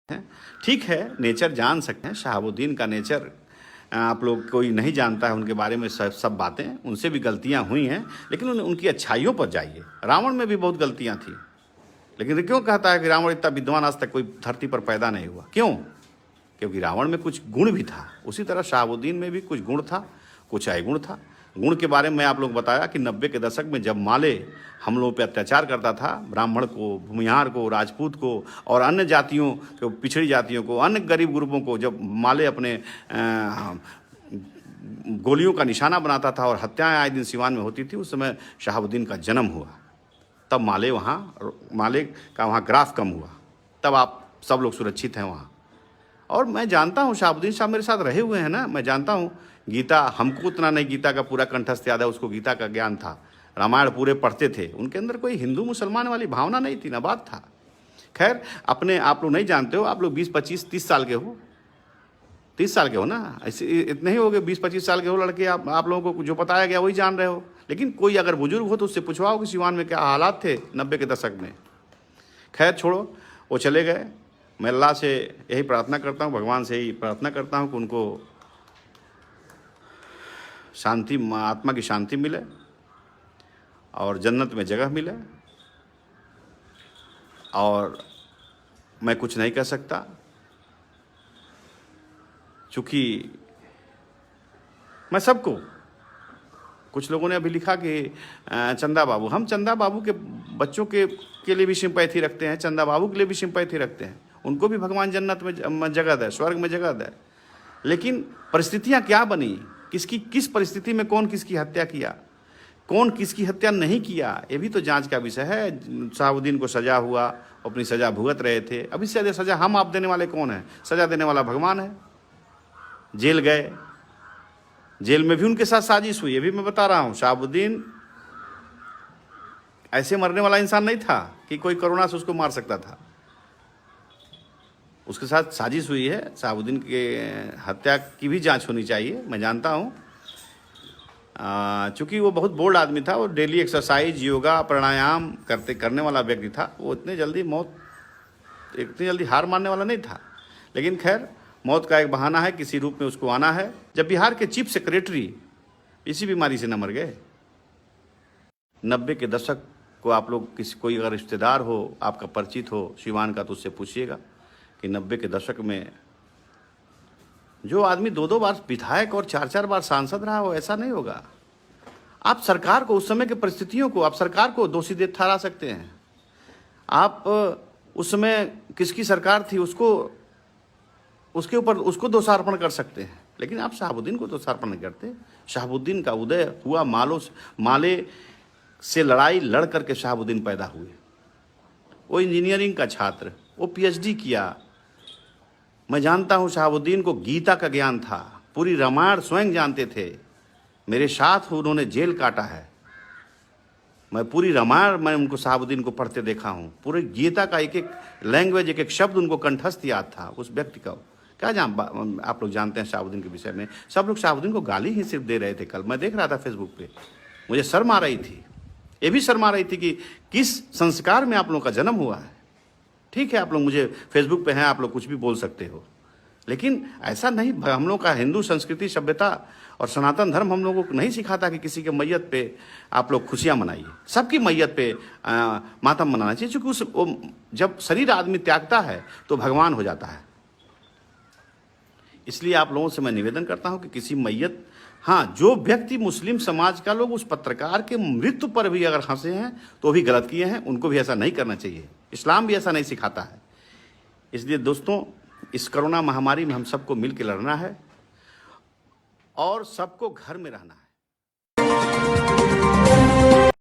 हैं। ठीक है, नेचर जान सकते हैं, शहाबुद्दीन का नेचर आप लोग कोई नहीं जानता है उनके बारे में, सब बातें, उनसे भी गलतियां हुई हैं, लेकिन उनकी अच्छाइयों पर जाइए। रावण में भी बहुत गलतियां थी, लेकिन क्यों कहता है कि रावण इतना विद्वान आज तक कोई धरती पर पैदा नहीं हुआ? क्यों? क्योंकि रावण में कुछ गुण भी था। उसी तरह शहाबुद्दीन में भी कुछ गुण था, कुछ अवगुण था। गुण के बारे में आप लोग बताया कि 90 के दशक में जब माले हम लोगों पे अत्याचार करता था, ब्राह्मण को, भूमिहार को, राजपूत को और अन्य जातियों को, पिछड़ी जातियों को, अन्य गरीब ग्रुपों को जब माले अपने गोलियों का निशाना बनाता था और हत्याएं आए दिन सिवान में होती थी, उस समय शहाबुद्दीन का जन्म हुआ। तब माले का वहाँ ग्राफ कम हुआ, तब आप सब लोग सुरक्षित हैं वहाँ। और मैं जानता हूँ शहाबुद्दीन साहब मेरे साथ रहे हुए हैं ना, मैं जानता हूँ गीता, हमको उतना नहीं गीता का पूरा कंठस्थ याद है, उसको गीता का ज्ञान था, रामायण पूरे पढ़ते थे, उनके अंदर कोई हिंदू मुसलमान वाली भावना नहीं थी, ना बात था। खैर, अपने आप लोग नहीं जानते हो, आप लोग 20, 25, 30 साल के हो, 30 साल के हो ना, ऐसे इतने ही हो गए, 20, 25 साल के हो लड़के, आप लोगों को जो बताया गया वही जान रहे हो। लेकिन कोई अगर बुजुर्ग हो तो उससे पूछवाओ कि सिवान में क्या हालात थे 90 के दशक में। खैर छोड़ो, वो चले गए। मैं अल्लाह से यही प्रार्थना करता हूँ, भगवान से यही प्रार्थना करता हूँ कि उनको शांति, आत्मा की शांति मिले और जन्नत में जगह मिले। और मैं कुछ नहीं कह सकता, चूँकि मैं सबको, कुछ लोगों ने अभी लिखा कि चंदा बाबू, हम चंदा बाबू के बच्चों के लिए भी सिंपैथी रखते हैं, चंदा बाबू के लिए भी सिंपैथी रखते हैं, उनको भी भगवान जन्नत में जगह दे, स्वर्ग में जगह दे। लेकिन परिस्थितियां क्या बनी, किस परिस्थिति में कौन किसकी हत्या किया, कौन किसकी हत्या नहीं किया, ये भी तो जांच का विषय है। शहाबुद्दीन को सजा हुआ, अपनी सजा भुगत रहे थे, अभी से सजा हम आप देने वाले कौन है? सजा देने वाला भगवान है। जेल गए, जेल में भी उनके साथ साजिश हुई, ये भी मैं बता रहा हूँ। शहाबुद्दीन ऐसे मरने वाला इंसान नहीं था कि कोई कोरोना से उसको मार सकता था, उसके साथ साजिश हुई है। शहाबुद्दीन के हत्या की भी जांच होनी चाहिए, मैं जानता हूँ। चूँकि वो बहुत बोल्ड आदमी था, वो डेली एक्सरसाइज, योगा, प्राणायाम करने वाला व्यक्ति था, वो इतनी जल्दी हार मानने वाला नहीं था। लेकिन खैर, मौत का एक बहाना है, किसी रूप में उसको आना है। जब बिहार के चीफ सेक्रेटरी इसी बीमारी से न मर गए। 90 के दशक को आप लोग कोई अगर रिश्तेदार हो, आपका परिचित हो सिवान का, तो उससे पूछिएगा कि 90 के दशक में जो आदमी 2-2 बार विधायक और 4-4 बार सांसद रहा हो, ऐसा नहीं होगा। आप सरकार को, उस समय की परिस्थितियों को, आप सरकार को दोषी ठहरा सकते हैं। आप उस समय किसकी सरकार थी उसके ऊपर उसको दोषारोपण कर सकते हैं, लेकिन आप शहाबुद्दीन को दोषारोपण नहीं करते। शहाबुद्दीन का उदय हुआ माले से लड़ाई लड़ करके शहाबुद्दीन पैदा हुए। वो इंजीनियरिंग का छात्र, वो PhD किया। मैं जानता हूँ शहाबुद्दीन को गीता का ज्ञान था, पूरी रामायण स्वयं जानते थे। मेरे साथ उन्होंने जेल काटा है, मैं पूरी रामायण मैं उनको शहाबुद्दीन को पढ़ते देखा हूँ। पूरे गीता का एक एक लैंग्वेज, एक एक शब्द उनको कंठस्थ याद था उस व्यक्ति का। क्या आप लोग जानते हैं शहाबुद्दीन के विषय में? सब लोग शहाबुद्दीन को गाली ही सिर्फ दे रहे थे। कल मैं देख रहा था फेसबुक पे, मुझे शर्म आ रही थी, ये भी शर्म आ रही थी कि किस संस्कार में आप लोगों का जन्म हुआ है। ठीक है, आप लोग मुझे फेसबुक पे हैं, आप लोग कुछ भी बोल सकते हो, लेकिन ऐसा नहीं। हम लोग का हिंदू संस्कृति, सभ्यता और सनातन धर्म हम लोगों को नहीं सिखाता कि किसी के मैयत पे आप लोग खुशियां मनाइए। सबकी मैयत पे मातम मनाना चाहिए, क्योंकि जब शरीर आदमी त्यागता है तो भगवान हो जाता है। इसलिए आप लोगों से मैं निवेदन करता हूं कि किसी मैयत, हाँ, जो व्यक्ति मुस्लिम समाज का लोग उस पत्रकार के मृत्यु पर भी अगर हंसे हैं तो भी गलत किए हैं, उनको भी ऐसा नहीं करना चाहिए। इस्लाम भी ऐसा नहीं सिखाता है। इसलिए दोस्तों, इस कोरोना महामारी में हम सबको मिल के लड़ना है और सबको घर में रहना है।